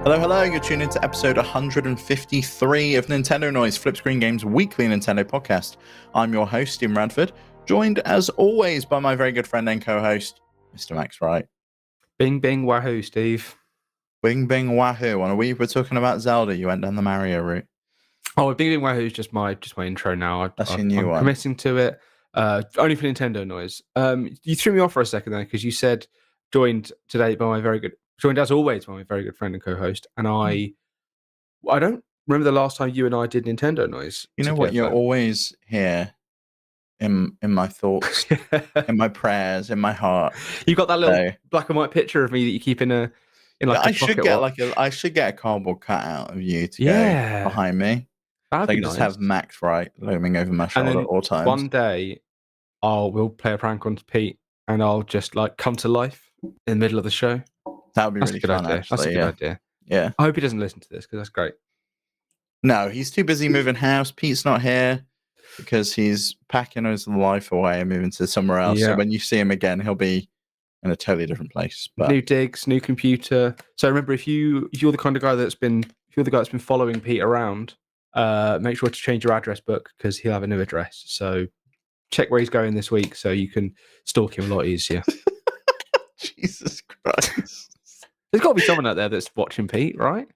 Hello, hello. You're tuned into episode 153 of Nintendo Noise, Flip Screen Games weekly Nintendo podcast. I'm your host, Steve Radford, joined as always by my very good friend and co-host, Mr. Max Wright. Bing, bing, wahoo, Steve. Bing, bing, wahoo. On a week we're talking about Zelda. You went down the Mario route. Oh, bing, bing, wahoo is just my intro now. That's your new I'm one. committing to it. Only for Nintendo Noise. You threw me off for a second there because you said joined as always by my very good friend and co-host, and I don't remember the last time you and I did Nintendo Noise. You know together. what? You're always here in my thoughts, in my prayers, in my heart. You've got that little black and white picture of me that you keep in a I should get a cardboard cutout of you to go behind me. That'd so I be can just nice. have Max Wright looming over my shoulder at all times. One day, we'll play a prank on Pete, and I'll just come to life in the middle of the show. That would be really fun, idea. actually. That's a good idea. Yeah. I hope he doesn't listen to this because that's great. No, he's too busy moving house. Pete's not here because he's packing his life away and moving to somewhere else. Yeah. So when you see him again, he'll be in a totally different place. But new digs, new computer. So remember, if you're the kind of guy that's been following Pete around, make sure to change your address book because he'll have a new address. So check where he's going this week so you can stalk him a lot easier. Jesus Christ. There's got to be someone out there that's watching Pete, right?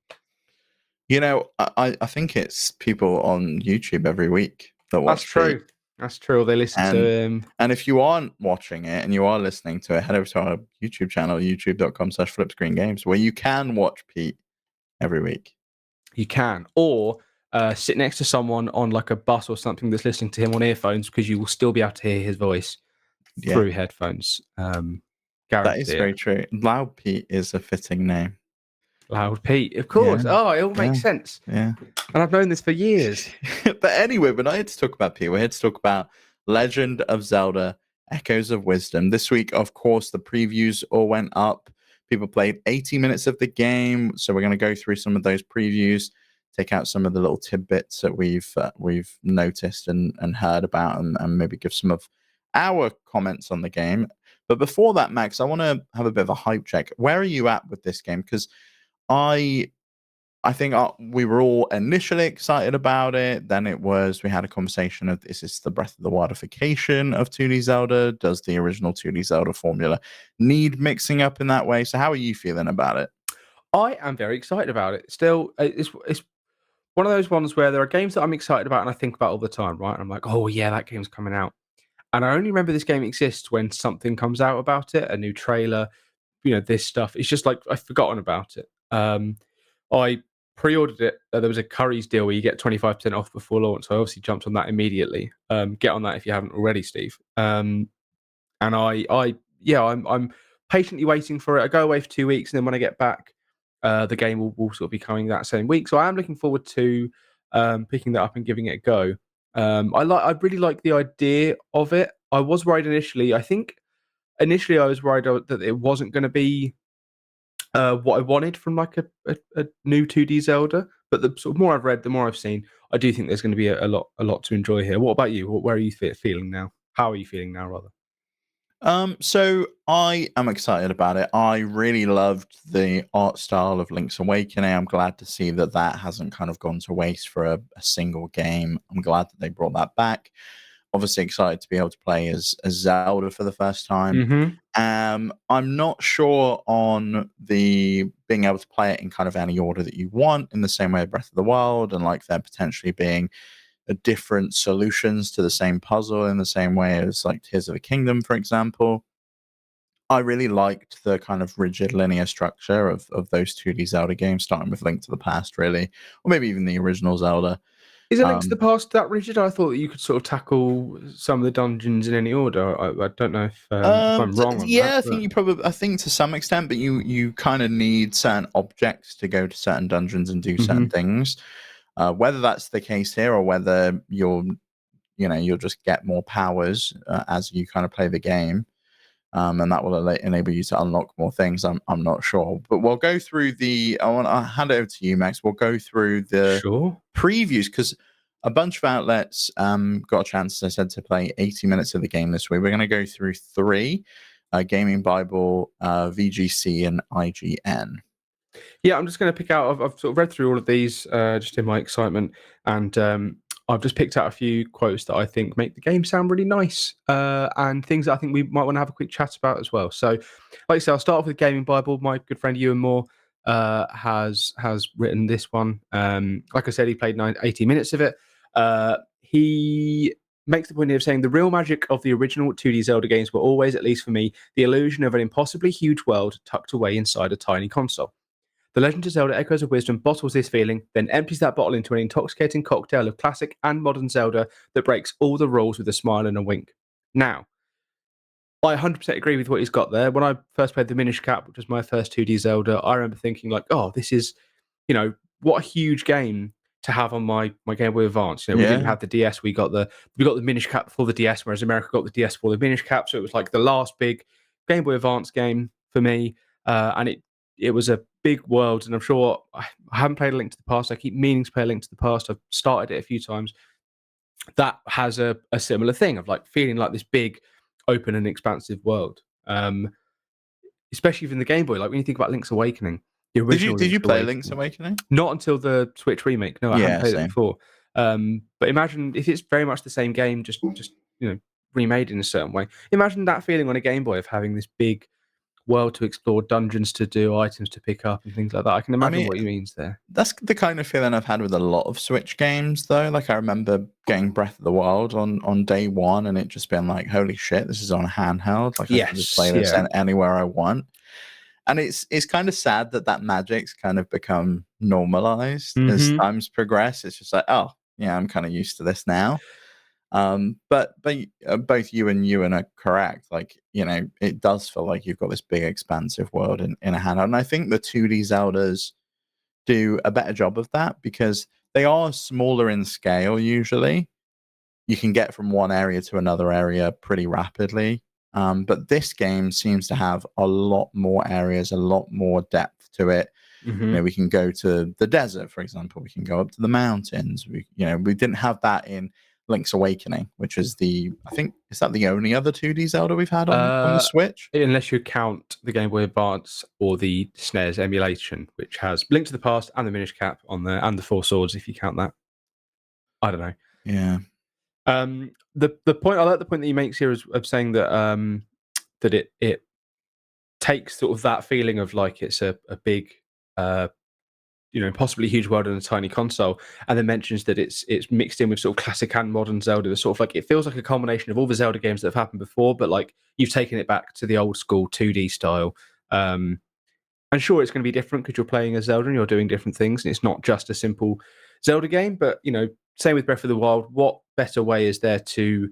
You know, I think it's people on YouTube every week that watch That's true. Pete. That's true. They listen to him. And if you aren't watching it and you are listening to it, head over to our YouTube channel, youtube.com/flipscreengames, where you can watch Pete every week. You can. Or sit next to someone on a bus or something that's listening to him on earphones because you will still be able to hear his voice through headphones. That is very true. Loud Pete is a fitting name. Loud Pete, of course. Yeah. Oh, it all makes sense. Yeah. And I've known this for years. But anyway, we're not here to talk about Pete. We're here to talk about Legend of Zelda, Echoes of Wisdom. This week, of course, the previews all went up. People played 80 minutes of the game. So we're going to go through some of those previews, take out some of the little tidbits that we've noticed and heard about and maybe give some of our comments on the game. But before that, Max, I want to have a bit of a hype check. Where are you at with this game? Because I think we were all initially excited about it. Then we had a conversation of, is this the Breath of the Wildification of 2D Zelda? Does the original 2D Zelda formula need mixing up in that way? So how are you feeling about it? I am very excited about it. Still, it's one of those ones where there are games that I'm excited about and I think about all the time, right? And I'm like, oh yeah, that game's coming out. And I only remember this game exists when something comes out about it, a new trailer, this stuff. It's just I've forgotten about it. I pre-ordered it. There was a Curry's deal where you get 25% off before launch. So I obviously jumped on that immediately. Get on that if you haven't already, Steve. And I'm patiently waiting for it. I go away for 2 weeks, and then when I get back, the game will sort of be coming that same week. So I am looking forward to picking that up and giving it a go. I really like the idea of it. I was worried initially. I think initially I was worried that it wasn't going to be what I wanted from a new 2D Zelda. But the sort of more I've read, the more I've seen, I do think there's going to be a lot to enjoy here. What about you? Where are you feeling now? How are you feeling now, rather? So I am excited about it. I really loved the art style of Link's Awakening. I'm glad to see that hasn't kind of gone to waste for a single game. I'm glad that they brought that back. Obviously excited to be able to play as Zelda for the first time. Mm-hmm. I'm not sure on the being able to play it in kind of any order that you want, in the same way Breath of the Wild, and there potentially being different solutions to the same puzzle in the same way as Tears of the Kingdom, for example. I really liked the kind of rigid linear structure of those 2D Zelda games, starting with Link to the Past, really, or maybe even the original Zelda. Is a Link to the Past that rigid? I thought that you could sort of tackle some of the dungeons in any order. I don't know if I'm wrong on that. I think to some extent, but you kind of need certain objects to go to certain dungeons and do certain things. Whether that's the case here or whether you'll just get more powers as you kind of play the game, and that will enable you to unlock more things. I'm not sure, but we'll go through I'll hand it over to you, Max. We'll go through the previews because a bunch of outlets got a chance, as I said, to play 80 minutes of the game this week. We're going to go through 3: Gaming Bible, VGC, and IGN. Yeah, I'm just going to pick out. I've sort of read through all of these just in my excitement, and I've just picked out a few quotes that I think make the game sound really nice, and things that I think we might want to have a quick chat about as well. So, like I say, I'll start off with Gaming Bible. My good friend Ewan Moore has written this one. Like I said, he played 80 minutes of it. He makes the point of saying the real magic of the original 2D Zelda games were always, at least for me, the illusion of an impossibly huge world tucked away inside a tiny console. The Legend of Zelda Echoes of Wisdom bottles this feeling, then empties that bottle into an intoxicating cocktail of classic and modern Zelda that breaks all the rules with a smile and a wink. Now, I 100% agree with what he's got there. When I first played the Minish Cap, which was my first 2D Zelda, I remember thinking like, oh, this is, what a huge game to have on my Game Boy Advance. We didn't Yeah. have the DS, we got the Minish Cap before the DS, whereas America got the DS before the Minish Cap, so it was like the last big Game Boy Advance game for me, and it was a big world, and I'm sure I haven't played A Link to the Past. I keep meaning to play A Link to the Past. I've started it a few times. That has a similar thing of like feeling like this big, open and expansive world. Especially in the Game Boy, like when you think about Link's Awakening, the original Did you Link's play Awakening. Link's Awakening? Not until the Switch remake. No, I haven't Yeah, played it same. before. But imagine if it's very much the same game, just remade in a certain way. Imagine that feeling on a Game Boy of having this big world to explore, dungeons to do, items to pick up, and things like that. I can imagine what he means there. That's the kind of feeling I've had with a lot of Switch games, though. Like I remember getting Breath of the Wild on day one, and it just being like, "Holy shit, this is on a handheld! Like I can just play this anywhere I want." And it's kind of sad that magic's kind of become normalized as times progress. It's just like, oh yeah, I'm kind of used to this now. But both you and Ewan are correct. Like, it does feel like you've got this big expansive world in a handheld. And I think the 2D Zeldas do a better job of that because they are smaller in scale usually. You can get from one area to another area pretty rapidly. But this game seems to have a lot more areas, a lot more depth to it. We can go to the desert, for example. We can go up to the mountains. We didn't have that in Link's Awakening, which is is that the only other 2D Zelda we've had on the Switch? Unless you count the Game Boy Advance or the SNES emulation, which has Link to the Past and the Minish Cap on there, and the Four Swords, if you count that. I don't know. Yeah. The point I like the point that he makes here is of saying that that it takes sort of that feeling of like it's a big possibly huge world in a tiny console, and then mentions that it's mixed in with sort of classic and modern Zelda. It's sort of like it feels like a combination of all the Zelda games that have happened before, but like you've taken it back to the old school 2D style. And sure, it's going to be different because you're playing as Zelda and you're doing different things, and it's not just a simple Zelda game. But same with Breath of the Wild. What better way is there to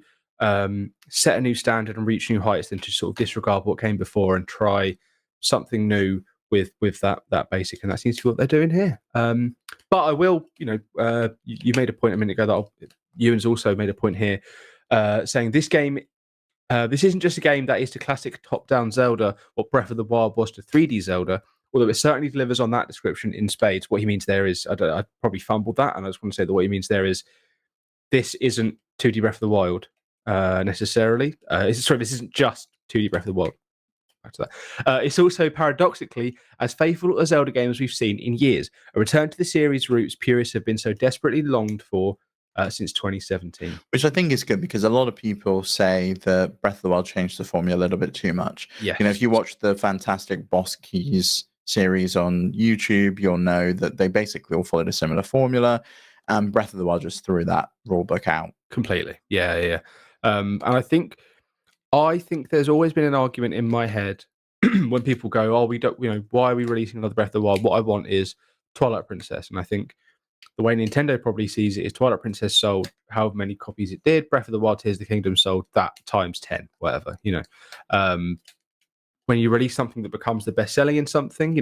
set a new standard and reach new heights than to sort of disregard what came before and try something new with that basic? And that seems to be what they're doing here. But I will, you made a point a minute ago that Ewan's also made a point here, saying this game. This isn't just a game that is to classic top-down Zelda what Breath of the Wild was to 3D Zelda, although it certainly delivers on that description in spades. What he means there is, I probably fumbled that, and I just want to say that what he means there is this isn't 2D Breath of the Wild necessarily. This isn't just 2D Breath of the Wild. Back to that. It's also paradoxically as faithful a Zelda game as we've seen in years. A return to the series' roots purists have been so desperately longed for since 2017. Which I think is good because a lot of people say that Breath of the Wild changed the formula a little bit too much. Yes. If you watch the fantastic Boss Keys series on YouTube, you'll know that they basically all followed a similar formula. And Breath of the Wild just threw that rule book out. Completely. Yeah. And I think there's always been an argument in my head when people go, "Oh, we don't, why are we releasing another Breath of the Wild?" What I want is Twilight Princess, and I think the way Nintendo probably sees it is Twilight Princess sold however many copies it did. Breath of the Wild: Tears of the Kingdom sold that times 10, whatever. When you release something that becomes the best selling in something,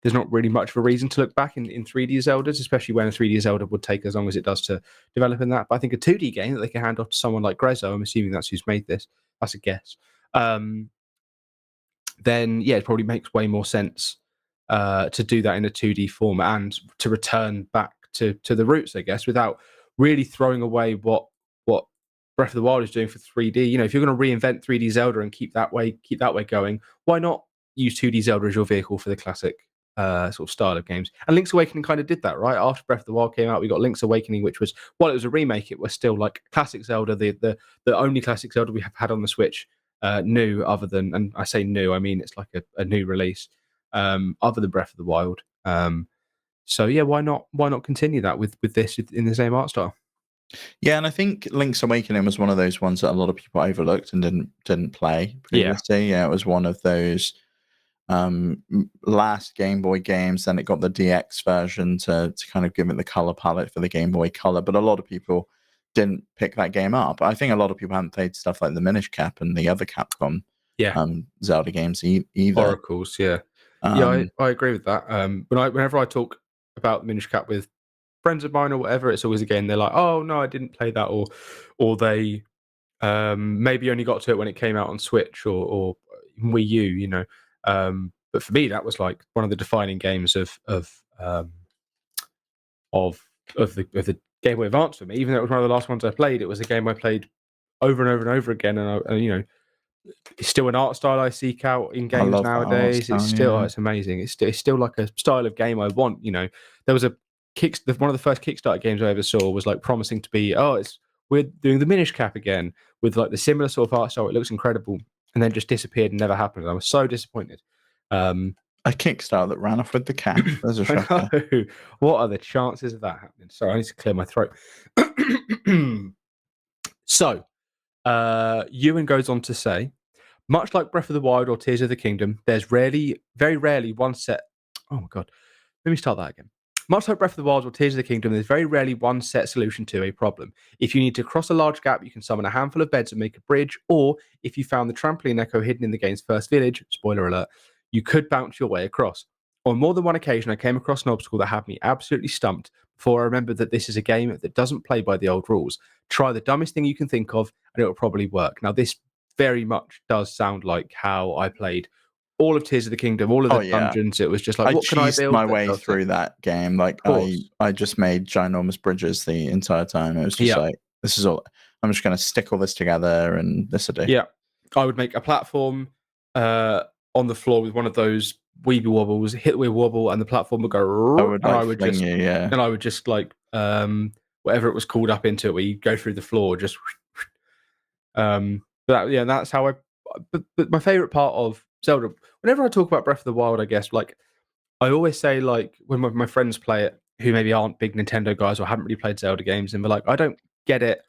there's not really much of a reason to look back in 3D Zeldas, especially when a 3D Zelda would take as long as it does to develop in that. But I think a 2D game that they can hand off to someone like Grezzo, I'm assuming that's who's made this, that's a guess, then yeah, it probably makes way more sense to do that in a 2D form and to return back to the roots, I guess, without really throwing away what Breath of the Wild is doing for 3D. If you're going to reinvent 3D Zelda and keep that way going, why not use 2D Zelda as your vehicle for the classic sort of style of games. And Link's Awakening kind of did that, right? After Breath of the Wild came out, we got Link's Awakening, which was, while it was a remake, it was still like classic Zelda, the only classic Zelda we have had on the Switch, new, other than, and I say new, I mean it's like a new release, other than Breath of the Wild. So yeah, why not continue that with this in the same art style? Yeah, and I think Link's Awakening was one of those ones that a lot of people overlooked and didn't play Yeah, previously. Yeah, it was one of those last Game Boy games. Then it got the DX version to kind of give it the color palette for the Game Boy Color. But a lot of people didn't pick that game up. I think a lot of people haven't played stuff like the Minish Cap and the other Capcom yeah, Zelda games either. Oracles, yeah, yeah, Um, I agree with that. Whenever I talk about Minish Cap with friends of mine or whatever, it's always, again, they're like, oh no, I didn't play that, or they maybe only got to it when it came out on Switch or Wii U, but for me, that was like one of the defining games of the Game Boy Advance for me. Even though it was one of the last ones I played, it was a game I played over and over and over again, and it's still an art style I seek out in I games love that art nowadays. It's style. still, Yeah, it's amazing. It's still like a style of game I want. There was one of the first Kickstarter games I ever saw was like promising to be, we're doing the Minish Cap again with like the similar sort of art style. It looks incredible, and then just disappeared and never happened. I was so disappointed. Um, a Kickstarter that ran off with the cap. There's a I shocker. know. What are the chances of that happening? Sorry, I need to clear my throat. So, Ewan goes on to say, much like Breath of the Wild or Tears of the Kingdom, there's very rarely one set. Oh my god. Let me start that again. Much like Breath of the Wild or Tears of the Kingdom, there's very rarely one set solution to a problem. If you need to cross a large gap, you can summon a handful of beds and make a bridge, or if you found the trampoline echo hidden in the game's first village, spoiler alert, you could bounce your way across. On more than one occasion, I came across an obstacle that had me absolutely stumped before I remembered that this is a game that doesn't play by the old rules. Try the dumbest thing you can think of, and it will probably work. Now, this very much does sound like how I played all of Tears of the Kingdom, all of Oh the yeah. dungeons. It was just like, I what can I cheesed build my that way does it? through that game. Like Of course. I just made ginormous bridges the entire time. It was just Yeah. like, this is all. I'm just gonna stick all this together, and this will do. Yeah. I would make a platform on the floor with one of those weeby wobbles, hit the wobble, and the platform would I go, would and like fling you, yeah. like whatever it was called up into it, where you go through the floor, just that's how I. But my favorite part of Zelda, whenever I talk about Breath of the Wild, I guess, like, I always say, like, when my friends play it, who maybe aren't big Nintendo guys or haven't really played Zelda games, and they're like, I don't get it.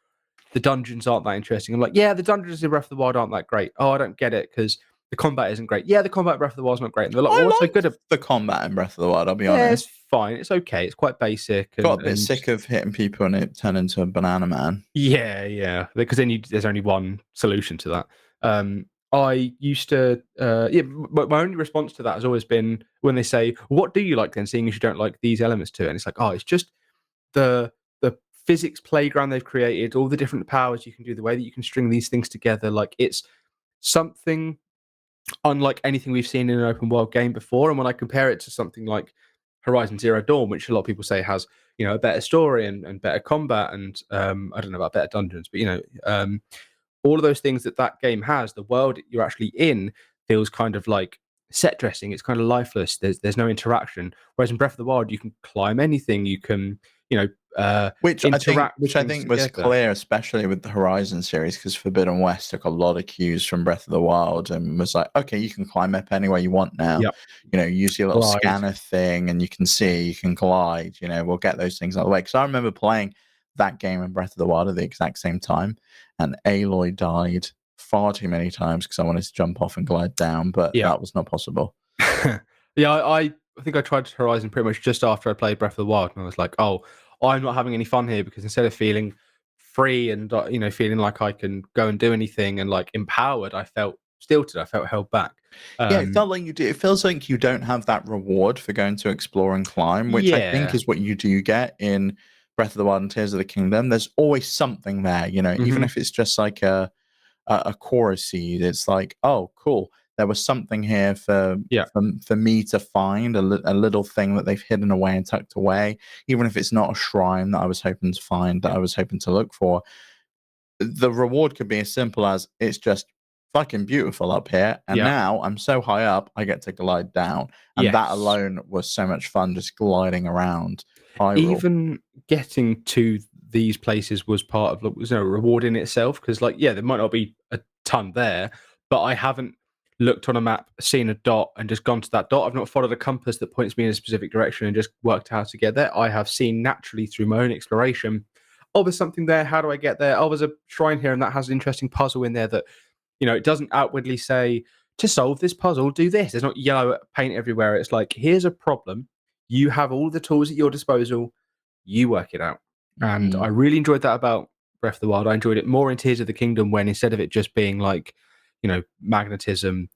The dungeons aren't that interesting. I'm like, yeah, the dungeons in Breath of the Wild aren't that great. Oh, I don't get it because the combat isn't great. Yeah, the combat in Breath of the Wild's not great. And they're like, well, what's I so liked good? the combat in Breath of the Wild. I'll be Yeah, it's honest. fine. It's okay. It's quite basic. Got a bit sick of hitting people and it turned into a banana man. Yeah, because then there's only one solution to that. I used to, my only response to that has always been when they say, "What do you like then?" Seeing as you don't like these elements to it, and it's like, oh, it's just the physics playground they've created, all the different powers you can do, the way that you can string these things together. Like, it's something unlike anything we've seen in an open world game before. And when I compare it to something like Horizon Zero Dawn, which a lot of people say has, a better story and better combat, and I don't know about better dungeons, but all of those things that game has, the world you're actually in feels kind of like set dressing. It's kind of lifeless. There's no interaction. Whereas in Breath of the Wild, you can climb anything. You can, interact with Which I things think was together. clear, especially with the Horizon series, because Forbidden West took a lot of cues from Breath of the Wild and was like, okay, you can climb up anywhere you want now. Yep. Use your little Glide. scanner thing, and you can see, you can glide. We'll get those things out of the way. Because I remember playing that game and Breath of the Wild at the exact same time, and Aloy died far too many times because I wanted to jump off and glide down, but Yeah. that was not possible. Yeah, I think I tried Horizon pretty much just after I played Breath of the Wild, and I was like, oh, I'm not having any fun here, because instead of feeling free and feeling like I can go and do anything and like empowered, I felt stilted. I felt held back. Yeah, it felt like you do. It feels like you don't have that reward for going to explore and climb, which I think Yeah. is what you do get in Breath of the Wild and Tears of the Kingdom. There's always something there, even if it's just like a chorus seed. It's like, oh, cool. There was something here Yeah. for me to find, a little thing that they've hidden away and tucked away, even if it's not a shrine that I was hoping to find, that I was hoping to look for. The reward could be as simple as it's just fucking beautiful up here, and Yeah. now I'm so high up, I get to glide down, and that Yes. alone was so much fun, just gliding around Hyrule. Even getting to these places was part of, was a reward in itself, because, like, yeah, there might not be a ton there, but I haven't looked on a map, seen a dot, and just gone to that dot. I've not followed a compass that points me in a specific direction and just worked out how to get there. I have seen naturally through my own exploration, oh, there's something there. How do I get there? Oh, there's a shrine here, and that has an interesting puzzle in there that, it doesn't outwardly say, to solve this puzzle, do this. There's not yellow paint everywhere. It's like, here's a problem. You have all the tools at your disposal. You work it out. And I Mhm. really enjoyed that about Breath of the Wild. I enjoyed it more in Tears of the Kingdom, when instead of it just being like, magnetism,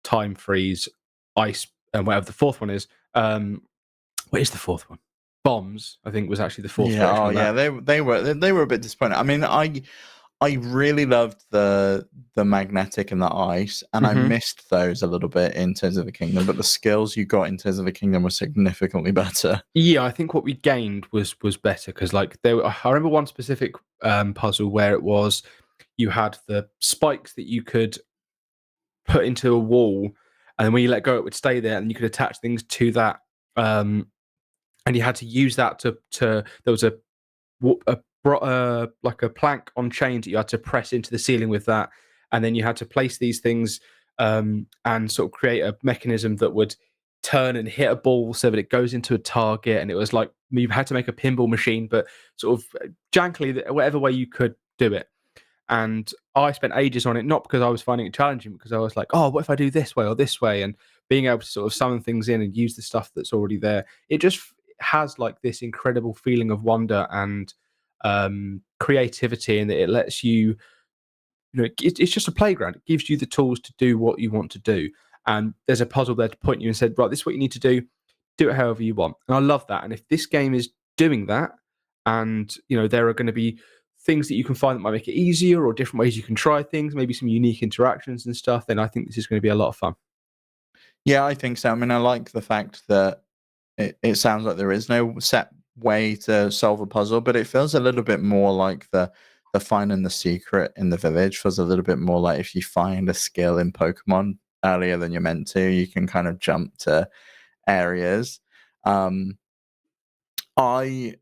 time freeze, ice, and whatever the fourth one is. What is the fourth one? Bombs, I think, was actually the fourth Yeah, direction oh on yeah, that. they were a bit disappointed. I mean, I really loved the magnetic and the ice, and I Hmm. missed those a little bit in Tears of the Kingdom, but the skills you got in Tears of the Kingdom were significantly better. Yeah, I think what we gained was better, because, like, I remember one specific puzzle where it was, you had the spikes that you could put into a wall, and then when you let go, it would stay there, and you could attach things to that. Um, and you had to use that to there was like a plank on chains that you had to press into the ceiling with that, and then you had to place these things, and sort of create a mechanism that would turn and hit a ball so that it goes into a target. And it was like you had to make a pinball machine, but sort of jankily, whatever way you could do it. And I spent ages on it, not because I was finding it challenging, because I was like, oh, what if I do this way or this way? And being able to sort of summon things in and use the stuff that's already there, it just has like this incredible feeling of wonder and creativity, and that it lets you, it's just a playground. It gives you the tools to do what you want to do. And there's a puzzle there to point you and said, right, this is what you need to do it however you want. And I love that. And if this game is doing that, and there are going to be things that you can find that might make it easier, or different ways you can try things, maybe some unique interactions and stuff, then I think this is going to be a lot of fun. Yeah, I think so. I mean, I like the fact that it sounds like there is no set way to solve a puzzle, but it feels a little bit more like the finding the secret in the village feels a little bit more like if you find a skill in Pokemon earlier than you're meant to, you can kind of jump to areas. Um, I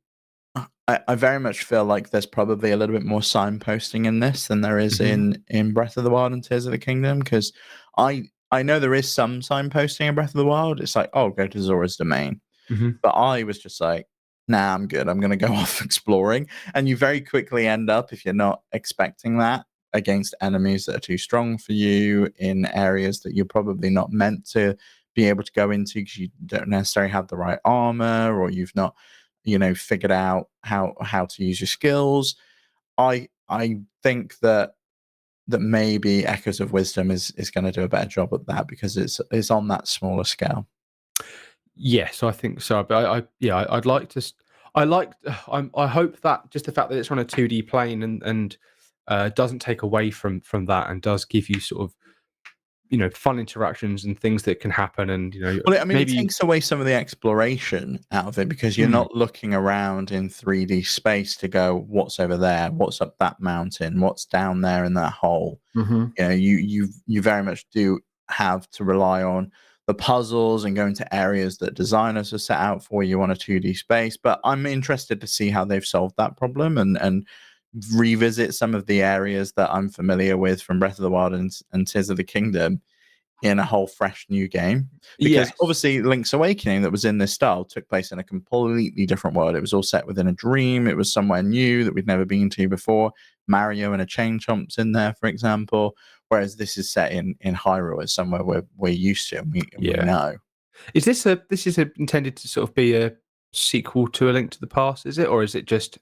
I very much feel like there's probably a little bit more signposting in this than there is Hmm. in Breath of the Wild and Tears of the Kingdom, because I know there is some signposting in Breath of the Wild. It's like, oh, go to Zora's domain. Hmm. But I was just like, nah, I'm good. I'm going to go off exploring. And you very quickly end up, if you're not expecting that, against enemies that are too strong for you in areas that you're probably not meant to be able to go into because you don't necessarily have the right armor, or you've not, figured out how to use your skills. I think that maybe Echoes of Wisdom is going to do a better job at that because it's on that smaller scale. Yes, I think so. But I'd like to. I like. I hope that just the fact that it's on a 2D plane, and doesn't take away from that, and does give you sort of fun interactions and things that can happen, and Well, I mean, it maybe. takes away some of the exploration out of it because you're Mm, not looking around in 3D space to go, what's over there? What's up that mountain? What's down there in that hole? mhm. You very much do have to rely on the puzzles and go into areas that designers have set out for you on a 2D space. But I'm interested to see how they've solved that problem and revisit some of the areas that I'm familiar with from Breath of the Wild and Tears of the Kingdom in a whole fresh new game, because Yes. obviously Link's Awakening that was in this style took place in a completely different world. It was all set within a dream. It was somewhere new that we'd never been to before. Mario and a chain chomp's in there, for example, whereas this is set in Hyrule. It's somewhere we're used to and we Yeah. know. Intended to sort of be a sequel to A Link to the Past, is it? Or is it just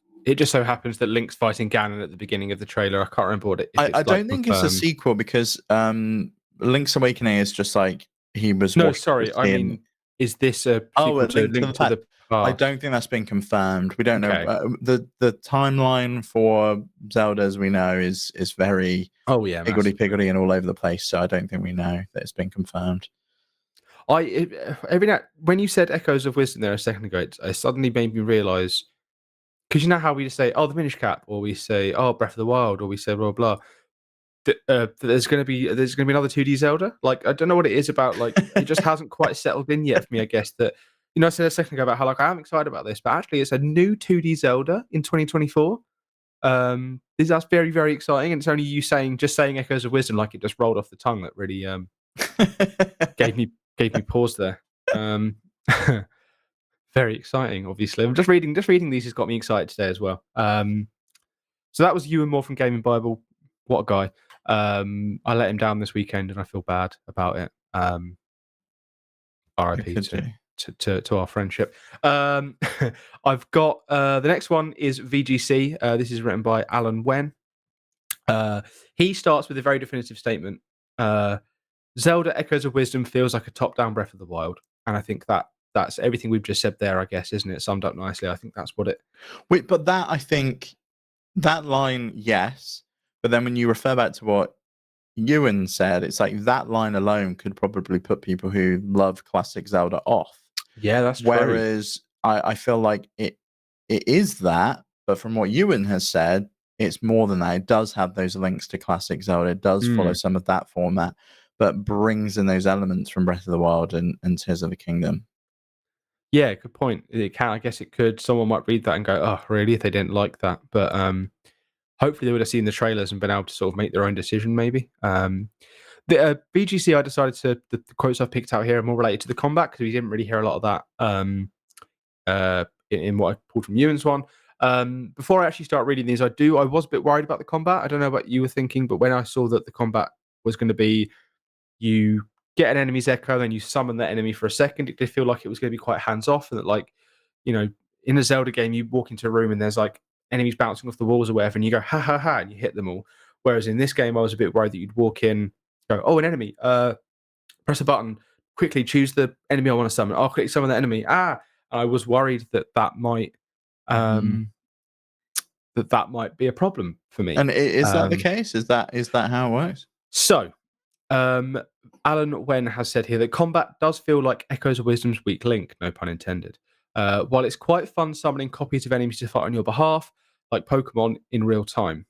so happens that Link's fighting Ganon at the beginning of the trailer? I can't remember if I it's like don't think it's a confirmed. sequel because Link's Awakening is just like he was No, washed in the sorry. I sea and mean, is this a oh, sequel a to Link to the Link to Past. the I Past? don't think that's been confirmed. We don't know Okay. the timeline for Zelda, as we know, is very Oh yeah, higgledy massively. piggledy and all over the place. So I don't think we know that it's been confirmed. Every now when you said Echoes of Wisdom there a second ago, it suddenly made me realise, because you know how we just say, oh, the Minish Cap, or we say, oh, Breath of the Wild, or we say blah blah. there's going to be another 2D Zelda. Like, I don't know what it is about. Like, it just hasn't quite settled in yet for me. I guess that, I said a second ago about how like I am excited about this, but actually it's a new 2D Zelda in 2024. That's very, very exciting, and it's only you saying Echoes of Wisdom like it just rolled off the tongue that really gave me pause there. Very exciting, obviously. I'm just reading these has got me excited today as well. So that was Ewan Moore from Gaming Bible. What a guy. I let him down this weekend and I feel bad about it. RIP to our friendship. I've got the next one is VGC. This is written by Alan Wen. He starts with a very definitive statement. Zelda Echoes of Wisdom feels like a top-down Breath of the Wild. And I think that's everything we've just said there, I guess, isn't it? Summed up nicely. I think that's what it... Wait, but that, I think, that line, yes. But then when you refer back to what Ewan said, it's like that line alone could probably put people who love classic Zelda off. Yeah, that's true. Whereas I feel like it is that, but from what Ewan has said, it's more than that. It does have those links to classic Zelda. It does follow some of that format, but brings in those elements from Breath of the Wild and Tears of the Kingdom. Yeah, good point. It can. I guess it could. Someone might read that and go, "Oh, really?" If they didn't like that, but hopefully they would have seen the trailers and been able to sort of make their own decision. Maybe. The BGC, I decided to the quotes I've picked out here are more related to the combat because we didn't really hear a lot of that in what I pulled from Ewan's one. Before I actually start reading these, I was a bit worried about the combat. I don't know what you were thinking, but when I saw that the combat was going to be you get an enemy's echo, then you summon that enemy for a second, it did feel like it was going to be quite hands off, and that, like, in a Zelda game, you walk into a room and there's like enemies bouncing off the walls or whatever, and you go ha ha ha, and you hit them all. Whereas in this game, I was a bit worried that you'd walk in, go, oh, an enemy, press a button, quickly choose the enemy I want to summon. I'll quickly summon that enemy. And I was worried that might that might be a problem for me. And is that the case? Is that how it works? So, Alan Wen has said here that combat does feel like Echoes of Wisdom's weak link, no pun intended. While it's quite fun summoning copies of enemies to fight on your behalf, like Pokemon in real time.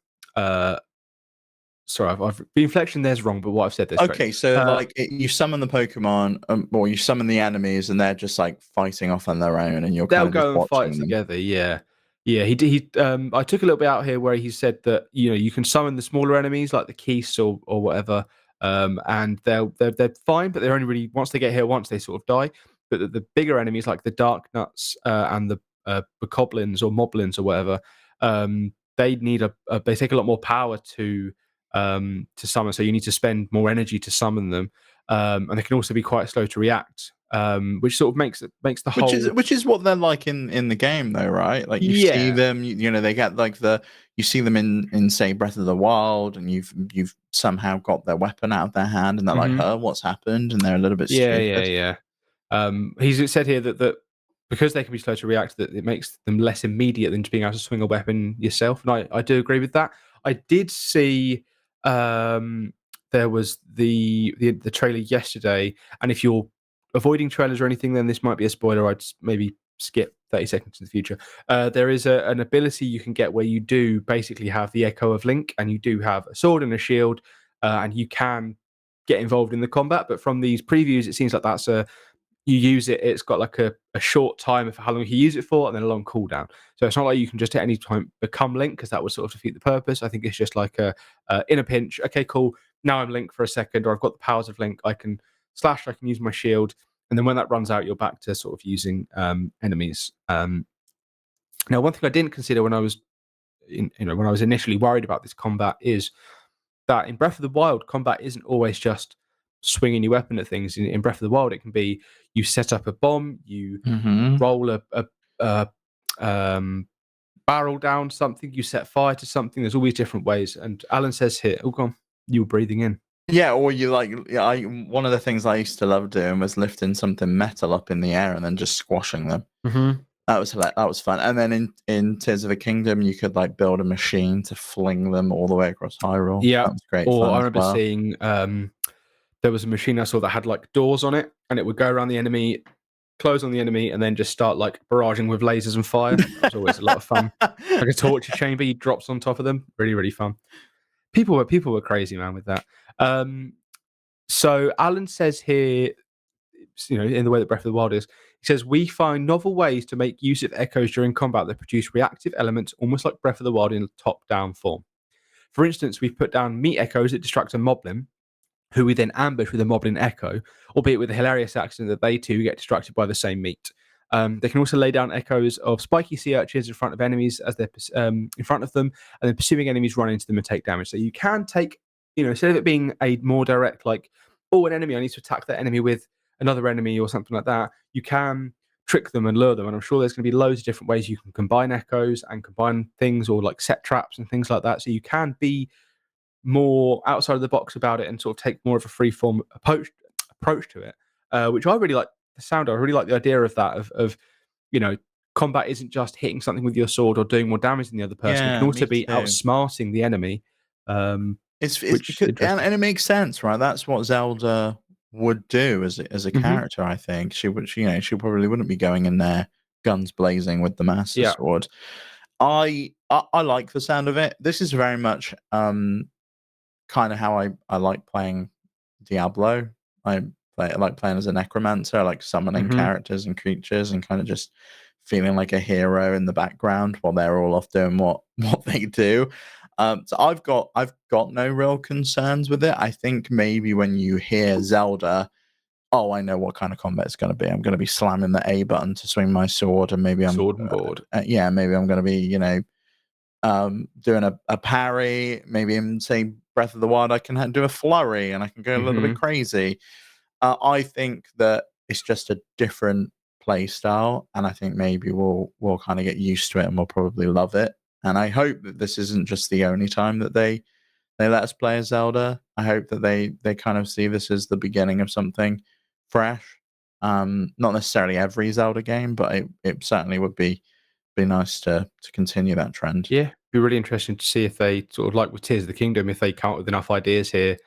Sorry, the inflection there's wrong, but what I've said there's okay. correct. So you summon the Pokemon, or you summon the enemies, and they're just like fighting off on their own, and you're they'll kind of go just and fight them together. Yeah. He did. I took a little bit out here where he said that you can summon the smaller enemies like the Keese or whatever, and they're fine, but they're only really once they get here once they sort of die. But the bigger enemies like the Dark Nuts and the Bokoblins or Moblins or whatever, they need they take a lot more power to summon. So you need to spend more energy to summon them, and they can also be quite slow to react. Which sort of makes the whole which is what they're like in the game though, right? Like you see them, they get like you see them in say Breath of the Wild, and you've somehow got their weapon out of their hand, and they're like, "Oh, what's happened?" And they're a little bit stupid. Yeah. He's said here that because they can be slow to react, that it makes them less immediate than just being able to swing a weapon yourself, and I do agree with that. I did see there was the trailer yesterday, and if you're avoiding trailers or anything, then this might be a spoiler. I'd maybe skip 30 seconds in the future. There is an ability you can get where you do basically have the Echo of Link, and you do have a sword and a shield, and you can get involved in the combat. But from these previews, it seems like that's you use it, it's got like a short time for how long you use it for, and then a long cooldown. So it's not like you can just at any time become Link, because that would sort of defeat the purpose. I think it's just like in a pinch, okay, cool, now I'm Link for a second, or I've got the powers of Link, I can slash, I can use my shield, and then when that runs out, you're back to sort of using enemies. Now, one thing I didn't consider when I was when I was initially worried about this combat is that in Breath of the Wild, combat isn't always just swinging your weapon at things. In Breath of the Wild, it can be you set up a bomb, you roll a barrel down something, you set fire to something. There's always different ways. And Alan says here, oh, God, you were breathing in. Yeah, or you one of the things I used to love doing was lifting something metal up in the air and then just squashing them. That was fun. And then in Tears of the Kingdom, you could like build a machine to fling them all the way across Hyrule. Yeah, that was great. Or fun I remember seeing there was a machine I saw that had like doors on it, and it would go around the enemy, close on the enemy, and then just start like barraging with lasers and fire. That was always a lot of fun. Like a torture chamber, he drops on top of them. Really, really fun. People were crazy, man, with that. So Alan says here, in the way that Breath of the Wild is, he says we find novel ways to make use of echoes during combat that produce reactive elements, almost like Breath of the Wild in a top-down form. For instance, we've put down meat echoes that distract a moblin, who we then ambush with a moblin echo, albeit with the hilarious accident that they too get distracted by the same meat. They can also lay down echoes of spiky sea urchins in front of enemies as they're in front of them, and then pursuing enemies run into them and take damage. So you can take, instead of it being a more direct, like, oh, an enemy, I need to attack that enemy with another enemy or something like that, you can trick them and lure them. And I'm sure there's going to be loads of different ways you can combine echoes and combine things, or like set traps and things like that. So you can be more outside of the box about it and sort of take more of a free form approach to it, which I really like the sound of. I really like the idea of that, of combat isn't just hitting something with your sword or doing more damage than the other person. It can Yeah, also me be too. outsmarting the enemy, It's which is because interesting. and it makes sense, right? That's what Zelda would do as a Hmm. character. I think she probably wouldn't be going in there guns blazing with the Master Yeah. Sword. I like the sound of it. This is very much kind of how I like playing Diablo. I like playing as a necromancer. I like summoning Hmm. characters and creatures and kind of just feeling like a hero in the background while they're all off doing what they do. So I've got no real concerns with it. I think maybe when you hear Zelda, oh, I know what kind of combat it's going to be. I'm going to be slamming the A button to swing my sword, and maybe Sword and board. yeah, maybe I'm going to be doing a parry. Maybe in say Breath of the Wild, I can do a flurry and I can go a little bit Hmm. crazy. I think that it's just a different play style, and I think maybe we'll kind of get used to it and we'll probably love it. And I hope that this isn't just the only time that they let us play as Zelda. I hope that they kind of see this as the beginning of something fresh. Not necessarily every Zelda game, but it certainly would be nice to continue that trend. Yeah, be really interesting to see if they sort of, like with Tears of the Kingdom, if they come up with enough ideas here,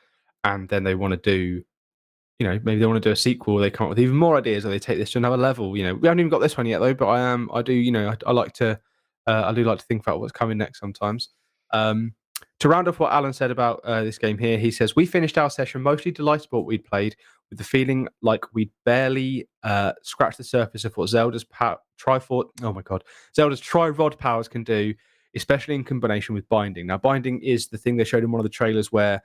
and then they want to do, maybe they want to do a sequel. They come up with even more ideas, or they take this to another level. We haven't even got this one yet though, but I do, I like to, I do like to think about what's coming next sometimes. Um, to round off what Alan said about this game here, he says we finished our session mostly delighted with what we'd played, with the feeling like we'd barely scratched the surface of what Zelda's tri-rod powers can do, especially in combination with binding. Now, binding is the thing they showed in one of the trailers where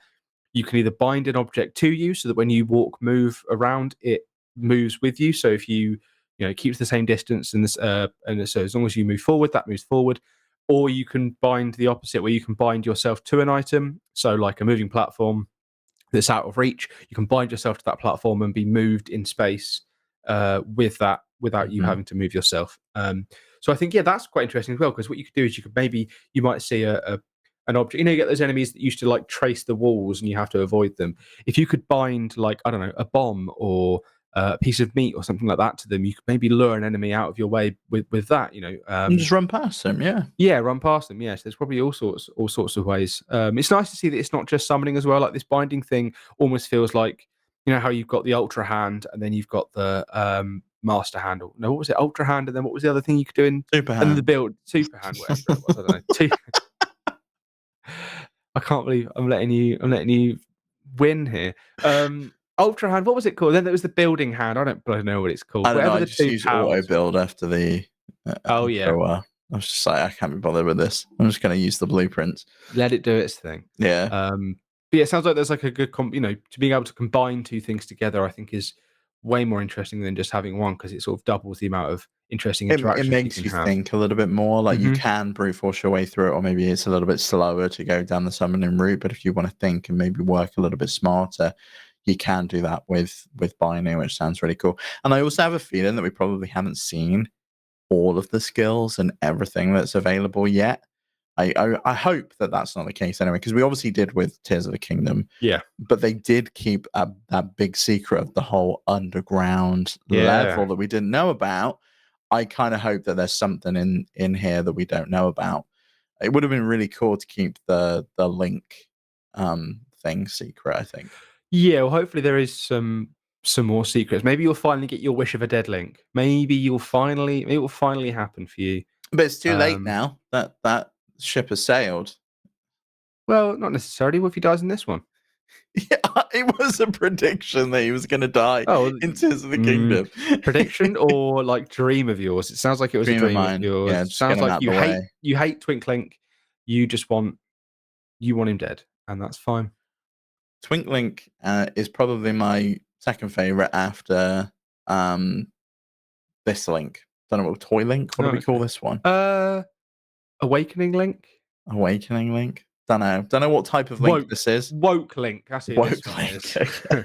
you can either bind an object to you so that when you move around, it moves with you. So if it keeps the same distance, and so as long as you move forward, that moves forward. Or you can bind the opposite, where you can bind yourself to an item. So like a moving platform that's out of reach, you can bind yourself to that platform and be moved in space with that, without you Mhm. having to move yourself. So I think, yeah, that's quite interesting as well, because what you could do is you might see an object. You get those enemies that used to like trace the walls and you have to avoid them. If you could bind, like, I don't know, a bomb or a piece of meat or something like that to them, you could maybe lure an enemy out of your way with that. You just run past them, yeah. Yeah, run past them. Yes, there's probably all sorts of ways. It's nice to see that it's not just summoning as well. Like, this binding thing almost feels like, how you've got the ultra hand and then you've got the master hand. No, what was it? Ultra hand, and then what was the other thing you could do in, Super and then the hand. build super hand, whatever it was. I don't know. I can't believe I'm letting you win here. Ultra hand. What was it called? Then there was the building hand. I don't bloody know what it's called. I don't know. Whatever I the just two use auto powers. build after Oh after yeah, a while. I was just like, I can't be bothered with this. I'm just going to use the blueprints. let it do its thing. Yeah, But yeah, it sounds like there's like a good, to being able to combine two things together, I think is way more interesting than just having one, because it sort of doubles the amount of interesting it interactions you makes can you have. think a little bit more. Like you Hmm. can brute force your way through it, or maybe it's a little bit slower to go down the summoning route. But if you want to think and maybe work a little bit smarter, you can do that with binding, which sounds really cool. And I also have a feeling that we probably haven't seen all of the skills and everything that's available yet. I hope that that's not the case anyway, because we obviously did with Tears of the Kingdom, Yeah, but they did keep that big secret of the whole underground level yeah, that we didn't know about. I kind of hope that there's something in here that we don't know about. It would have been really cool to keep the link thing secret, I think. yeah. Well, hopefully there is some more secrets. Maybe you'll finally get your wish of a dead link. Maybe it will finally happen for you. But it's too late Um, now. That ship has sailed. Well, not necessarily. What if he dies in this one? Yeah, it was a prediction that he was going to die Oh, in Tears of the Kingdom. prediction or like dream of yours? It sounds like it was a Dream of dream of mine. yours. Yeah, It just get sounds him like out the way. you hate Twinklink. You just want him dead, and that's fine. Twinklink is probably my second favorite after this Link. Don't know what Toy Link. What do we call this one? Awakening Link. Awakening Link. Don't know. Don't know what type of Link this is. Woke Link. That's who this one Link. is. Okay.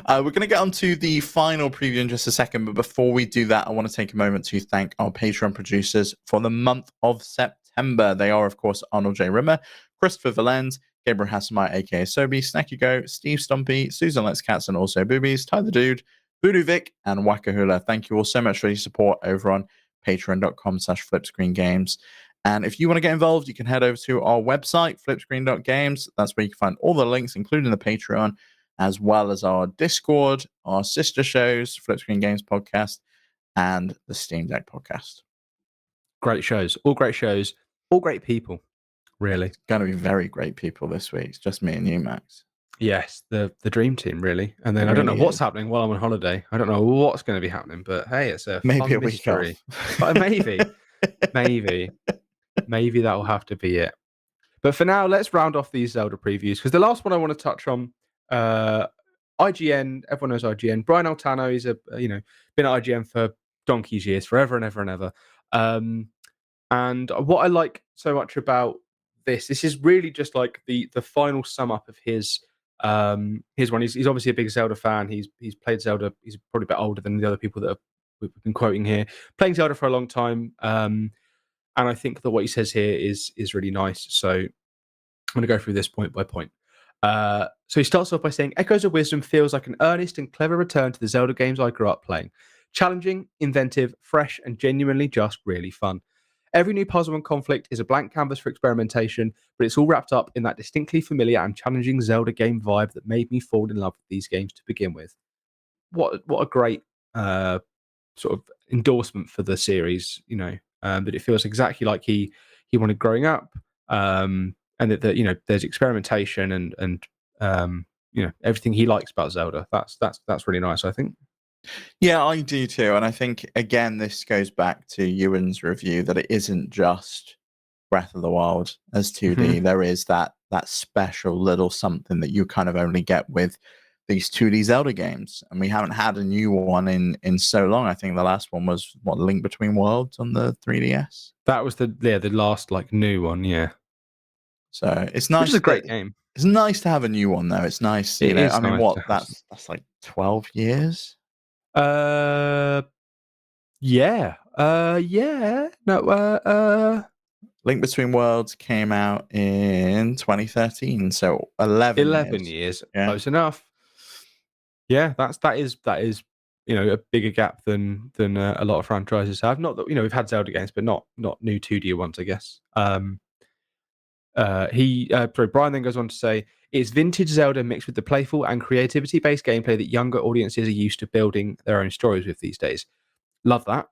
We're going to get on to the final preview in just a second, but before we do that, I want to take a moment to thank our Patreon producers for the month of September. They are, of course, Arnold J. Rimmer, Christopher Valens, Gabriel Hasselmeyer, aka Sobi, Snacky Go, Steve Stumpy, Susan Let's Cats and also Boobies, Tyler Dude, Voodoo Vic, and Wakahula. Thank you all so much for your support over on patreon.com/flipscreengames. And if you want to get involved, you can head over to our website, flipscreen.games. That's where you can find all the links, including the Patreon, as well as our Discord, our sister shows, Flip Screen Games podcast, and the Steam Deck podcast. Great shows. All great shows. All great people, really. It's going to be very great people this week. It's just me and you, Max. Yes, the dream team, really. And then I don't know what's happening while I'm on holiday. I don't know what's going to be happening, but hey, it's a fun mystery. But maybe that will have to be it. But for now, let's round off these Zelda previews because the last one I want to touch on, IGN. Everyone knows IGN. Brian Altano is been at IGN for donkey's years, forever and ever and ever. And what I like so much about this is really just like the final sum up of his one. He's obviously a big Zelda fan. He's played Zelda. He's probably a bit older than the other people that we've been quoting here. Playing Zelda for a long time. And I think that what he says here is really nice. So I'm going to go through this point by point. So he starts off by saying, Echoes of Wisdom feels like an earnest and clever return to the Zelda games I grew up playing. Challenging, inventive, fresh, and genuinely just really fun. Every new puzzle and conflict is a blank canvas for experimentation, but it's all wrapped up in that distinctly familiar and challenging Zelda game vibe that made me fall in love with these games to begin with. What a great sort of endorsement for the series, that it feels exactly like he wanted growing up, and that there's experimentation and everything he likes about Zelda. That's really nice, I think. Yeah, I do too. And I think, again, this goes back to Ewan's review that it isn't just Breath of the Wild as 2D. Mm-hmm. There is that special little something that you kind of only get with these 2D Zelda games. And we haven't had a new one in so long. I think the last one was, Link Between Worlds on the 3DS? That was the last new one, yeah. So it's nice. Which is a great game. It's nice to have a new one, though. It's nice, you know. I mean, nice that's like 12 years? Yeah. No, Link Between Worlds came out in 2013, so 11 years. Yeah. Close enough. Yeah, that is a bigger gap than a lot of franchises have. Not that we've had Zelda games, but not new 2D ones, I guess. Brian then goes on to say, it's vintage Zelda mixed with the playful and creativity-based gameplay that younger audiences are used to building their own stories with these days. Love that.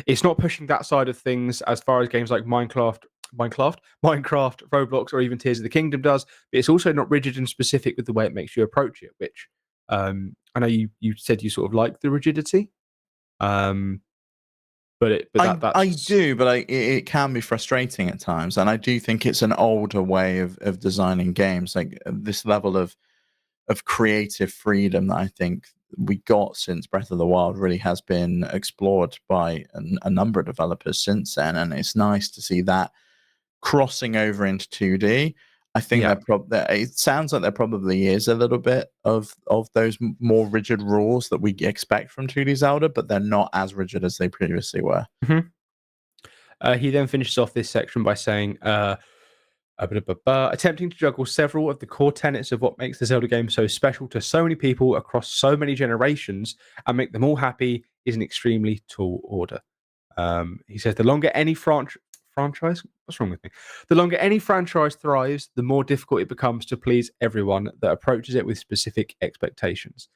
It's not pushing that side of things as far as games like Minecraft, Roblox, or even Tears of the Kingdom does, but it's also not rigid and specific with the way it makes you approach it, which I know you said you sort of like the rigidity. But I do, but it can be frustrating at times, and I do think it's an older way of designing games. Like this level of creative freedom that I think we got since Breath of the Wild really has been explored by a number of developers since then, and it's nice to see that crossing over into 2D. I think it sounds like there probably is a little bit of those more rigid rules that we expect from 2D Zelda, but they're not as rigid as they previously were. Mm-hmm. He then finishes off this section by saying, attempting to juggle several of the core tenets of what makes the Zelda game so special to so many people across so many generations and make them all happy is an extremely tall order. He says the longer any franchise, what's wrong with me? The longer any franchise thrives, the more difficult it becomes to please everyone that approaches it with specific expectations.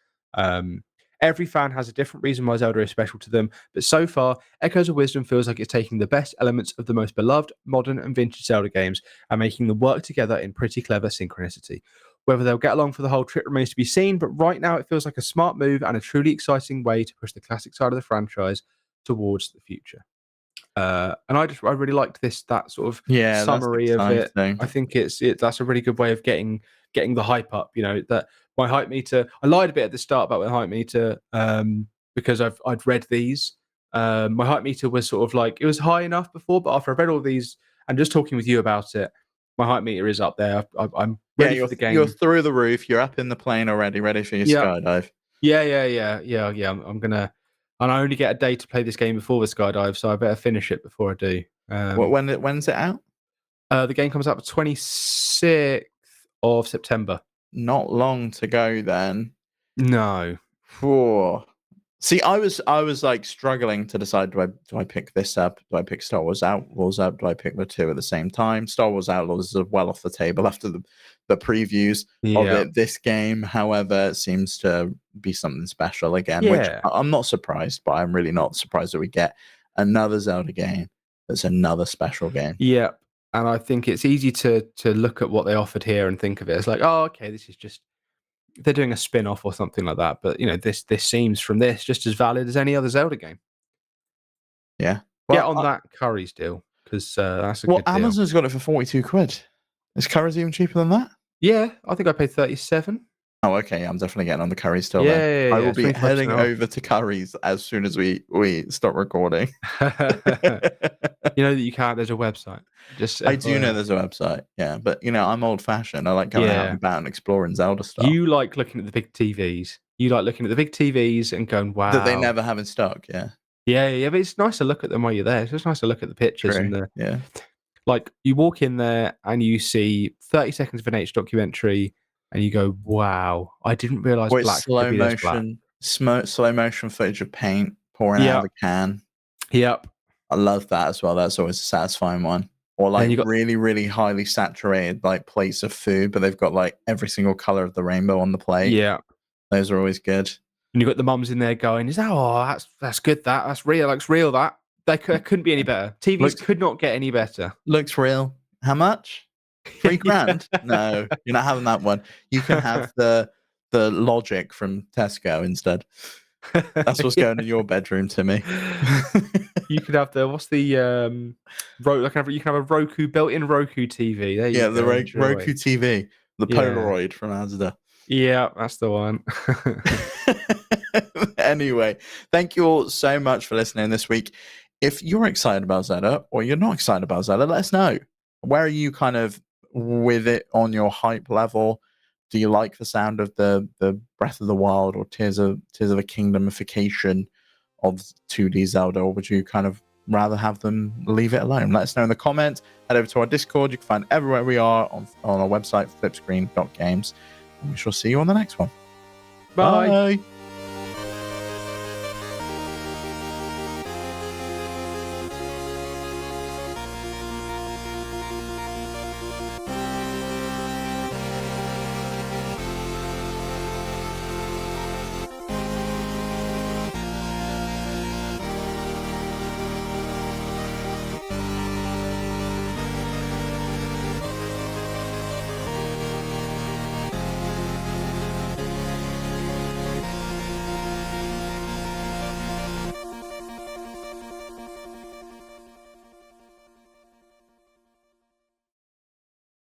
Every fan has a different reason why Zelda is special to them, but so far, Echoes of Wisdom feels like it's taking the best elements of the most beloved, modern, and vintage Zelda games and making them work together in pretty clever synchronicity. Whether they'll get along for the whole trip remains to be seen, but right now it feels like a smart move and a truly exciting way to push the classic side of the franchise towards the future. And I really liked that sort of Yeah, that's summary of it. exciting. I think that's a really good way of getting the hype up. That my hype meter. I lied a bit at the start about my hype meter because I'd read these. My hype meter was sort of like it was high enough before, but after I read all these and just talking with you about it, my hype meter is up there. I'm ready for the game. You're through the roof. You're up in the plane already, ready for your skydive. Yeah. I'm gonna. And I only get a day to play this game before the skydive, so I better finish it before I do. When's it out? The game comes out the 26th of September. Not long to go then. No. Whew. See, I was like struggling to decide: do I pick this up? Do I pick Star Wars Outlaws up? Do I pick the two at the same time? Star Wars Outlaws is well off the table after the previews of it. This game, however, seems to be something special again, which I'm not surprised by. I'm really not surprised that we get another Zelda game that's another special game. Yeah, and I think it's easy to look at what they offered here and think of it as like, oh, okay, this is just they're doing a spin-off or something like that. But this seems from this just as valid as any other Zelda game. Yeah. Get on that Curry's deal because that's a good deal. Amazon's got it for 42 quid. Is Curry's even cheaper than that? Yeah, I think I paid 37. Oh, okay. I'm definitely getting on the Curry's still. Yeah, I will be heading over to Curry's as soon as we stop recording. You know that you can't. There's a website. I do know there's a website. Yeah, but I'm old fashioned. I like going out and about and exploring Zelda stuff. You like looking at the big TVs. You like looking at the big TVs and going, wow. That they never have in stock. Yeah. Yeah. But it's nice to look at them while you're there. It's just nice to look at the pictures and like you walk in there and you see 30 seconds of an H documentary and you go, wow, I didn't realize black could be this black. Slow motion footage of paint pouring out of a can. Yep. I love that as well. That's always a satisfying one. Or like really, really highly saturated like plates of food, but they've got like every single color of the rainbow on the plate. Yeah. Those are always good. And you've got the mums in there going, that's good, that's real, looks real, that. Couldn't be any better. TVs could not get any better. Looks real. How much? $3,000? No, you're not having that one. You can have the Logic from Tesco instead. That's what's going in your bedroom, Timmy. You could have you can have a Roku built-in Roku TV. There you go. The Roku TV, the Polaroid from Asda. Yeah, that's the one. Anyway, thank you all so much for listening this week. If you're excited about Zelda or you're not excited about Zelda, let us know. Where are you kind of with it on your hype level? Do you like the sound of the Breath of the Wild or Tears of a Kingdomification of 2D Zelda, or would you kind of rather have them leave it alone? Let us know in the comments. Head over to our Discord. You can find everywhere we are on our website, flipscreen.games. And we shall see you on the next one. Bye.